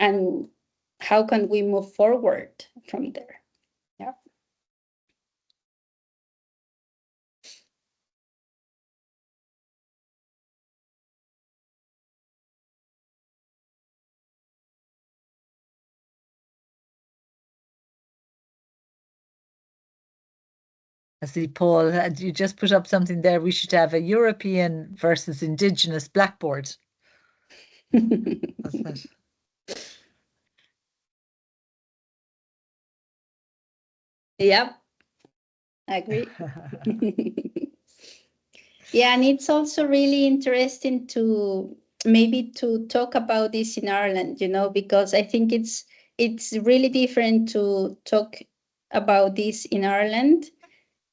and how can we move forward from there? Yeah. I see, Paul, you just put up something there. We should have a European versus Indigenous blackboard. What's that? Yep, I agree. Yeah, and it's also really interesting to maybe to talk about this in Ireland, you know, because I think it's really different to talk about this in Ireland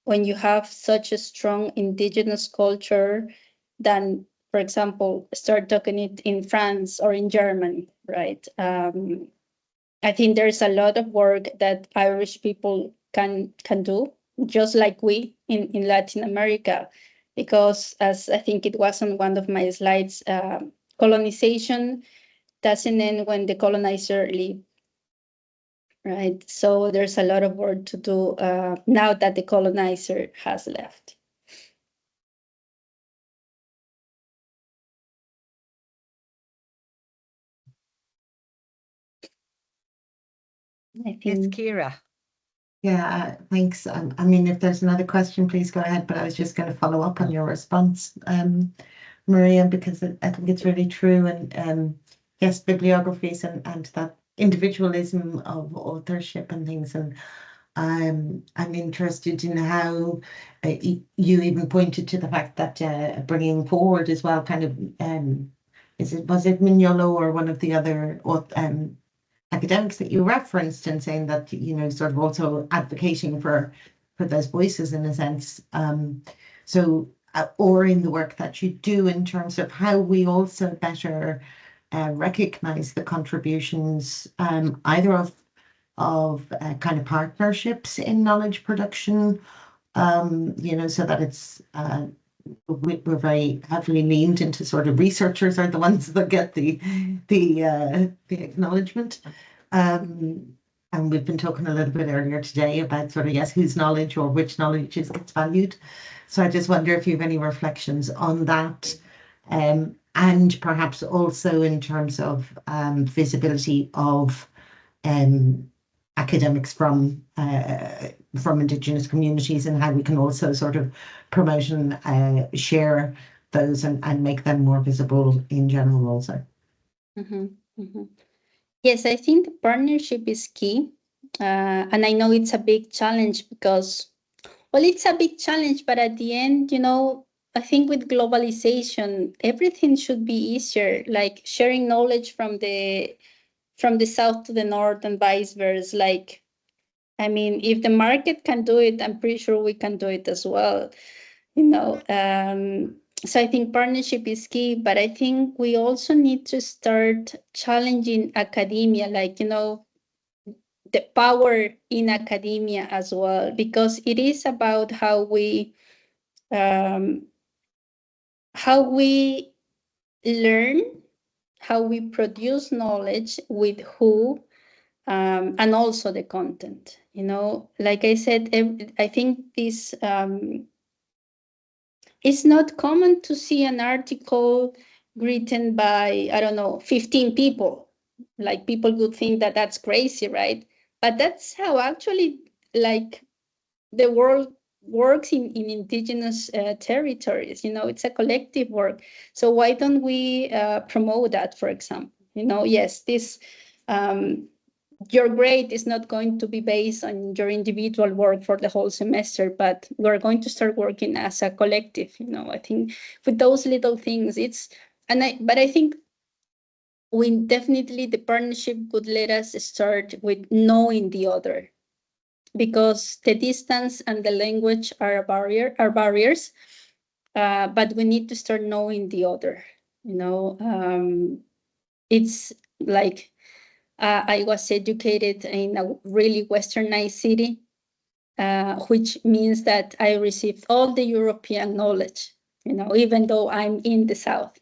when you have such a strong indigenous culture than, for example, start talking it in France or in Germany, right? I think there's a lot of work that Irish people can do, just like we in Latin America, because as I think it was on one of my slides, colonization doesn't end when the colonizer leave, right? So there's a lot of work to do now that the colonizer has left. I think It's Kira. Yeah, thanks. I mean, if there's another question, please go ahead. But I was just going to follow up on your response, Maria, because I think it's really true. And yes, bibliographies and that individualism of authorship and things. And I'm interested in how you even pointed to the fact that bringing forward as well, kind of, was it Mignolo or one of the other academics that you referenced, and saying that, you know, sort of also advocating for those voices in a sense. Or in the work that you do in terms of how we also better recognize the contributions either of kind of partnerships in knowledge production, you know, so that it's we're very heavily leaned into sort of researchers are the ones that get the acknowledgement. And we've been talking a little bit earlier today about sort of, yes, whose knowledge or which knowledge gets valued. So I just wonder if you have any reflections on that, and perhaps also in terms of visibility of academics from Indigenous communities, and how we can also sort of promote and share those and make them more visible in general also. Mm-hmm, mm-hmm. Yes, I think the partnership is key. And I know it's a big challenge because, well, it's a big challenge, but at the end, you know, I think with globalization, everything should be easier, like sharing knowledge from the south to the north and vice versa. Like, I mean, if the market can do it, I'm pretty sure we can do it as well, you know. So I think partnership is key, but I think we also need to start challenging academia, like, you know, the power in academia as well, because it is about how we learn, how we produce knowledge, with who, and also the content. You know, like I said, I think this it's not common to see an article written by, I don't know, 15 people. Like, people would think that that's crazy, right? But that's how actually, like, the world works in indigenous territories. You know, it's a collective work. So why don't we promote that, for example? You know, yes, this your grade is not going to be based on your individual work for the whole semester, but we're going to start working as a collective. You know, I think with those little things, but I think we definitely, the partnership would let us start with knowing the other, because the distance and the language are barriers, but we need to start knowing the other. You know, it's like, I was educated in a really westernized city, which means that I received all the European knowledge, you know, even though I'm in the South.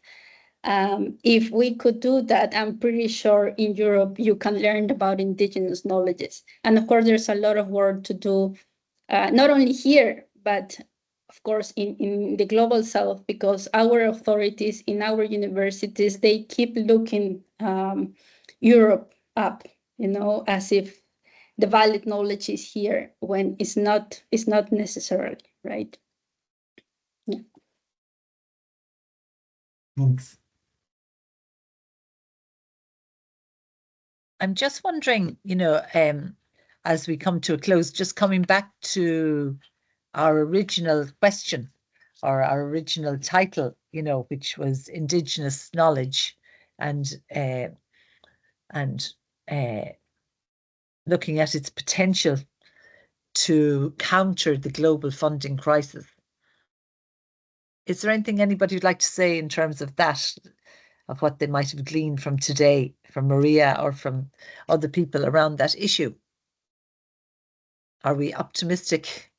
If we could do that, I'm pretty sure in Europe you can learn about indigenous knowledges. And of course, there's a lot of work to do, not only here, but of course in the global south, because our authorities in our universities, they keep looking Europe up, as if the valid knowledge is here when it's not necessarily, right? Yeah. Thanks. I'm just wondering, as we come to a close, just coming back to our original question or our original title, which was Indigenous Knowledge and looking at its potential to counter the global funding crisis. Is there anything anybody would like to say in terms of that, of what they might have gleaned from today, from Maria or from other people around that issue? Are we optimistic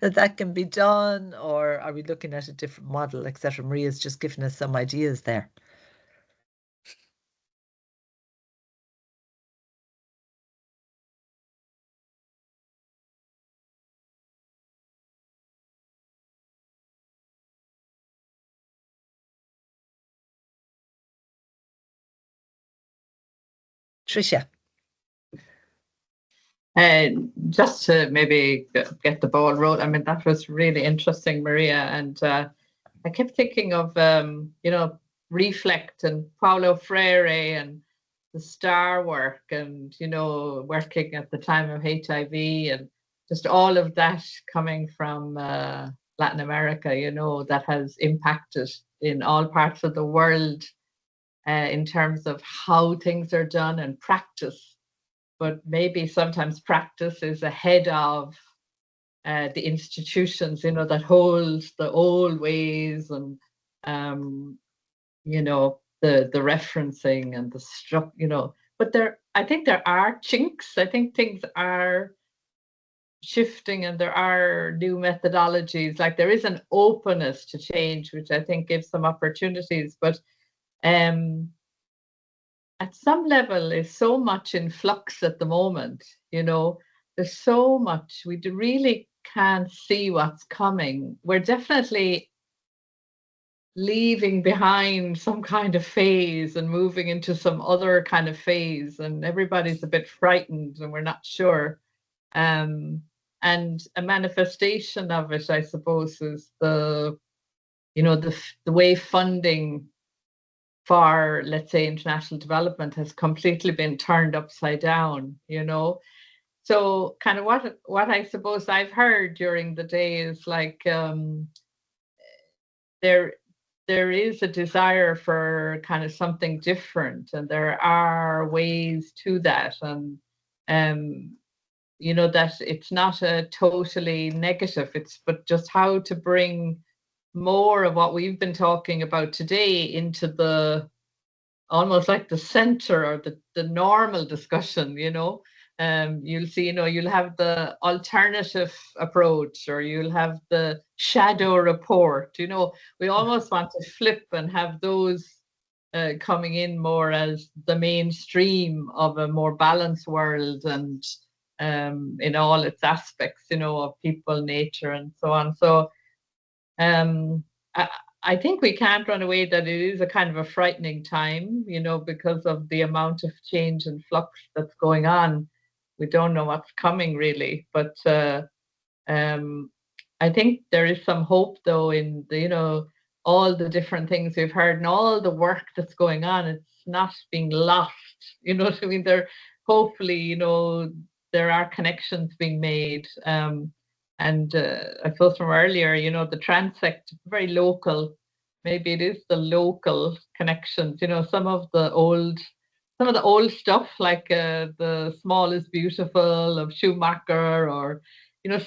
that can be done, or are we looking at a different model, etc.? Maria's just given us some ideas there. Tricia. Just to maybe get the ball rolling. I mean, that was really interesting, Maria. And I kept thinking of, Reflect and Paulo Freire and the STAR work and, working at the time of HIV and just all of that coming from Latin America, that has impacted in all parts of the world in terms of how things are done and practice. But maybe sometimes practice is ahead of the institutions, that holds the old ways and, the referencing and the structure, but I think there are chinks. I think things are shifting and there are new methodologies. Like there is an openness to change, which I think gives some opportunities, but at some level is so much in flux at the moment, there's so much, we really can't see what's coming. We're definitely leaving behind some kind of phase and moving into some other kind of phase, and everybody's a bit frightened and we're not sure. And a manifestation of it, I suppose, is the way funding for, let's say, international development has completely been turned upside down, So kind of what I suppose I've heard during the day is like there is a desire for kind of something different, and there are ways to that, and that it's not a totally negative, but just how to bring more of what we've been talking about today into the almost like the center or the normal discussion, you'll see, you'll have the alternative approach or you'll have the shadow report, we almost want to flip and have those coming in more as the mainstream of a more balanced world and in all its aspects, of people, nature, and so on. So I think we can't run away that it is a kind of a frightening time, because of the amount of change and flux that's going on. We don't know what's coming really, but I think there is some hope though in the, all the different things we've heard and all the work that's going on. It's not being lost, you know what I mean? Hopefully, there are connections being made. And I suppose from earlier, the transect, very local, maybe it is the local connections, some of the old stuff like the Small is Beautiful of Schumacher, or,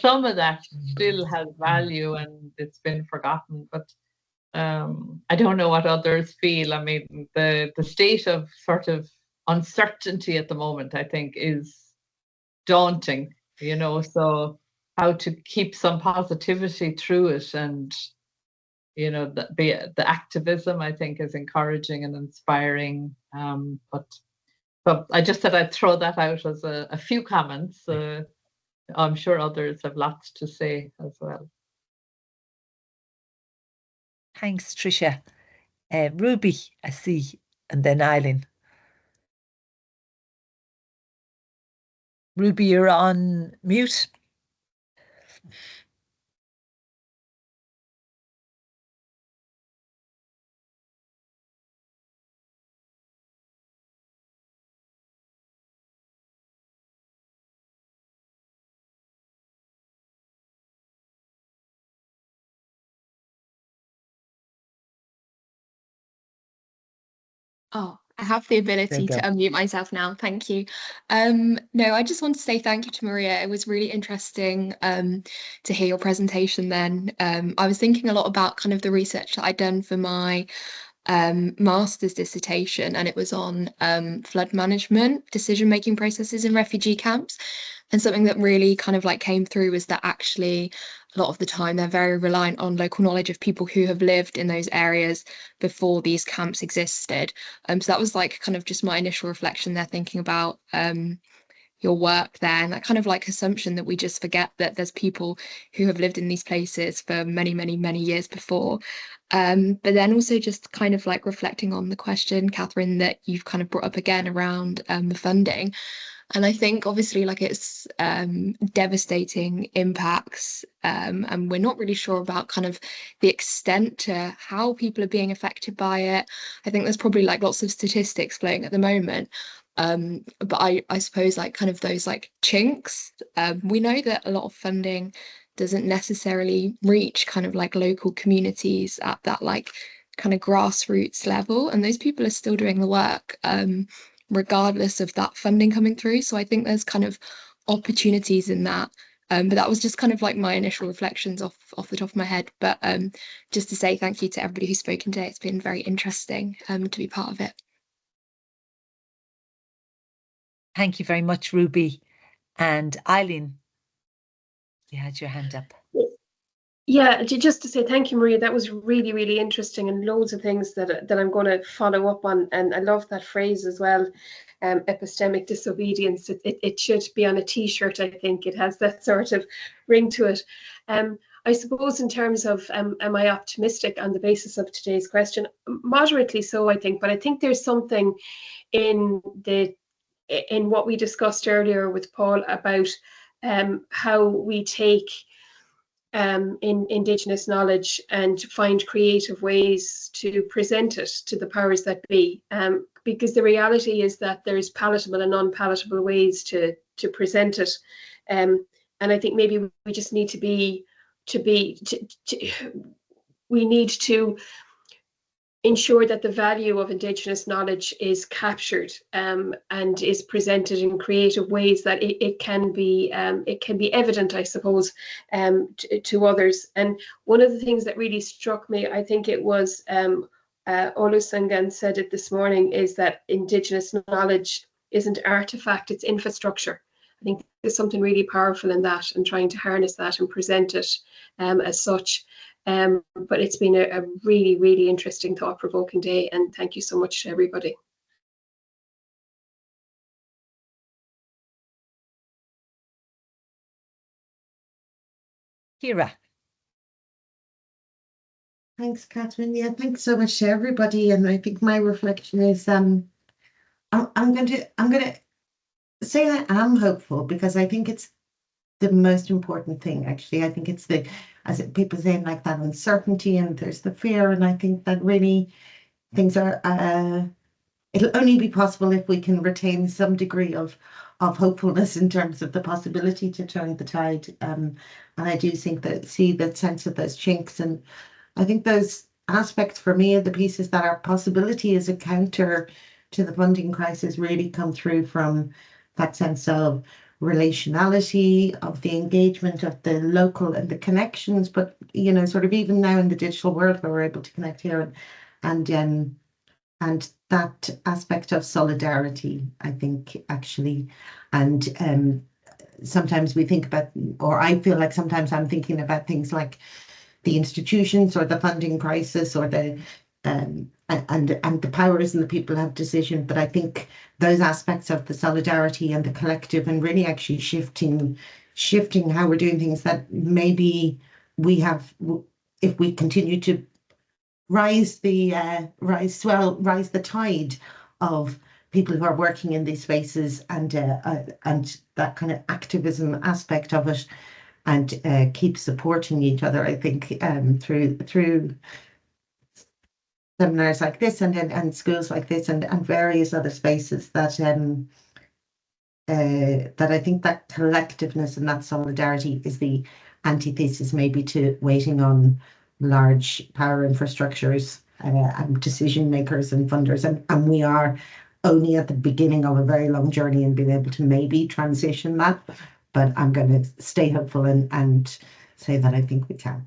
some of that still has value and it's been forgotten. But I don't know what others feel. I mean, the state of sort of uncertainty at the moment, I think, is daunting, so how to keep some positivity through it and you know, the activism, I think, is encouraging and inspiring. But I just said I'd throw that out as a few comments. I'm sure others have lots to say as well. Thanks, Tricia. Ruby, I see, and then Eileen. Ruby, you're on mute. Oh, I have the ability to unmute myself now. Thank you. No, I just want to say thank you to Maria. It was really interesting to hear your presentation then. I was thinking a lot about kind of the research that I'd done for my master's dissertation, and it was on flood management, decision-making processes in refugee camps. And something that really kind of like came through was that actually a lot of the time they're very reliant on local knowledge of people who have lived in those areas before these camps existed. So that was like kind of just my initial reflection there, thinking about your work there, and that kind of like assumption that we just forget that there's people who have lived in these places for many, many, many years before. But then also just kind of like reflecting on the question, Catherine, that you've kind of brought up again around the funding. And I think obviously like it's devastating impacts, and we're not really sure about kind of the extent to how people are being affected by it. I think there's probably like lots of statistics floating at the moment. But I suppose like kind of those like chinks, we know that a lot of funding doesn't necessarily reach kind of like local communities at that like kind of grassroots level, and those people are still doing the work regardless of that funding coming through. So I think there's kind of opportunities in that. But that was just kind of like my initial reflections off the top of my head. But just to say thank you to everybody who's spoken today. It's been very interesting to be part of it. Thank you very much, Ruby. And Eileen, you had your hand up. Yeah, just to say thank you, Maria. That was really, really interesting, and loads of things that I'm going to follow up on. And I love that phrase as well, epistemic disobedience. It should be on a T-shirt. I think it has that sort of ring to it. I suppose in terms of am I optimistic on the basis of today's question? Moderately so, I think. But I think there's something in what we discussed earlier with Paul about how we take in Indigenous knowledge and find creative ways to present it to the powers that be. Because the reality is that there's palatable and unpalatable ways to present it. And I think maybe we just need we need to ensure that the value of Indigenous knowledge is captured and is presented in creative ways that it can be evident, I suppose, to others. And one of the things that really struck me, I think it was Olusangan said it this morning, is that Indigenous knowledge isn't artifact, it's infrastructure. I think there's something really powerful in that, and trying to harness that and present it as such. But it's been a really, really interesting, thought-provoking day, and thank you so much to everybody. Kira. Thanks, Catherine. Yeah, thanks so much to everybody. And I think my reflection is I'm going to say I am hopeful, because I think it's the most important thing, actually. I think it's people saying, like, that uncertainty, and there's the fear, and I think that really things are it'll only be possible if we can retain some degree of hopefulness in terms of the possibility to turn the tide. And I do think see that sense of those chinks, and I think those aspects for me are the pieces that are possibility as a counter to the funding crisis really come through from that sense of relationality, of the engagement of the local and the connections, but sort of even now in the digital world where we're able to connect here, and that aspect of solidarity, I think, actually. And sometimes we think about, or I feel like sometimes I'm thinking about things like the institutions or the funding crisis or the and the powers and the people have decision. But I think those aspects of the solidarity and the collective and really actually shifting how we're doing things, that maybe we have, if we continue to rise the tide of people who are working in these spaces, and that kind of activism aspect of it, and keep supporting each other. I think through seminars like this and schools like this and various other spaces, that I think that collectiveness and that solidarity is the antithesis maybe to waiting on large power infrastructures and decision makers and funders, and we are only at the beginning of a very long journey in being able to maybe transition that. But I'm going to stay hopeful and say that I think we can.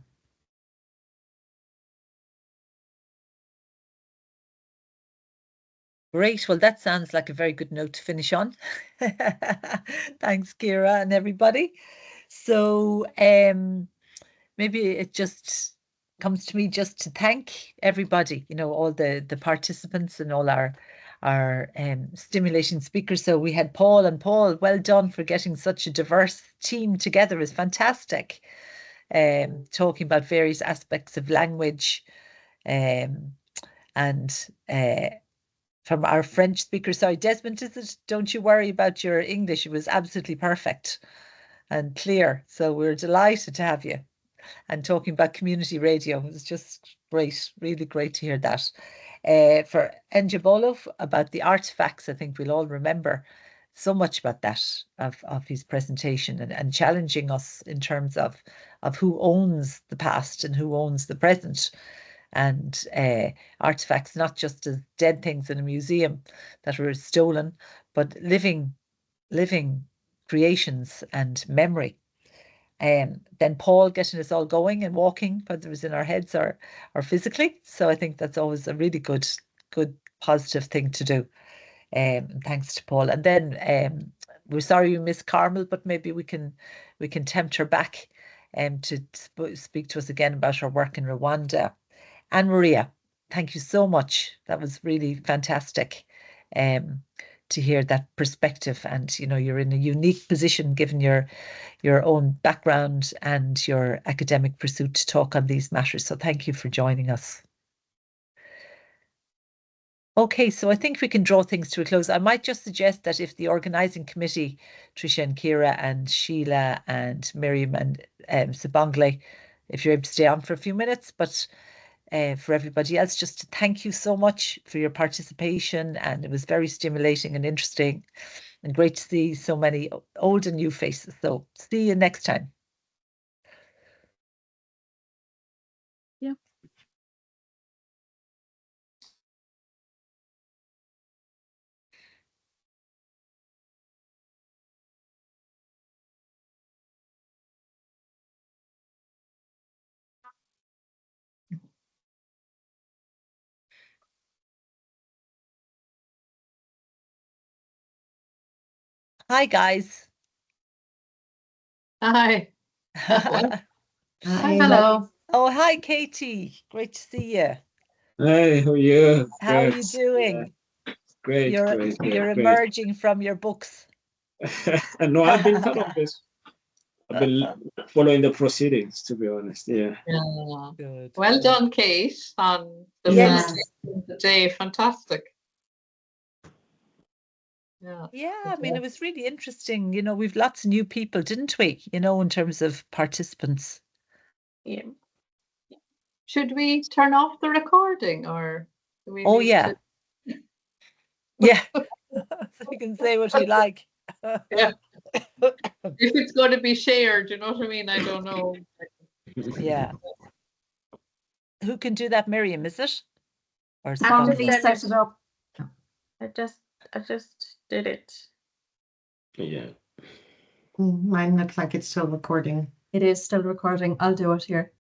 Great. Well, that sounds like a very good note to finish on. Thanks, Ciara, and everybody. So maybe it just comes to me just to thank everybody, all the participants and all our stimulating speakers. So we had Paul, and Paul, well done for getting such a diverse team together. It's fantastic. Talking about various aspects of language, and from our French speaker. Sorry, Desmond, don't you worry about your English. It was absolutely perfect and clear. So we're delighted to have you. And talking about community radio, it was just great, really great to hear that. For Enjabolov, about the artifacts, I think we'll all remember so much about that, of his presentation, and challenging us in terms of who owns the past and who owns the present. And artifacts, not just as dead things in a museum that were stolen, but living creations and memory. Then Paul getting us all going and walking, whether it was in our heads or physically. So I think that's always a really good positive thing to do. Thanks to Paul. And then we're sorry we missed Carmel, but maybe we can tempt her back to speak to us again about her work in Rwanda. And Maria, thank you so much. That was really fantastic to hear that perspective. And you're in a unique position given your own background and your academic pursuit to talk on these matters. So thank you for joining us. Okay, so I think we can draw things to a close. I might just suggest that if the organising committee, Tricia and Ciara and Sheila and Miriam and Sabangle, if you're able to stay on for a few minutes, but for everybody else, just to thank you so much for your participation. And it was very stimulating and interesting and great to see so many old and new faces. So see you next time. Yeah. Hi, guys. Hi. Hi. Hello. Oh, hi, Katie. Great to see you. Hey, how are you? How are Good. you doing? Great, You're great. emerging from your books. No, I've been kind of this. I've been following the proceedings, to be honest. Yeah. Yeah. Good. Well done, Kate, on the Yes. presentation today. Fantastic. Yeah. Yeah, I mean, it was really interesting. We've lots of new people, didn't we? In terms of participants. Yeah. Should we turn off the recording, or do we Oh, need yeah. to? Yeah. So you can say what you like. Yeah. If it's going to be shared, you know what I mean? I don't know. Yeah. Who can do that, Miriam, is it? Or Actively Sabangle? set it up. I just did it. Yeah. Mine looks like it's still recording. It is still recording. I'll do it here.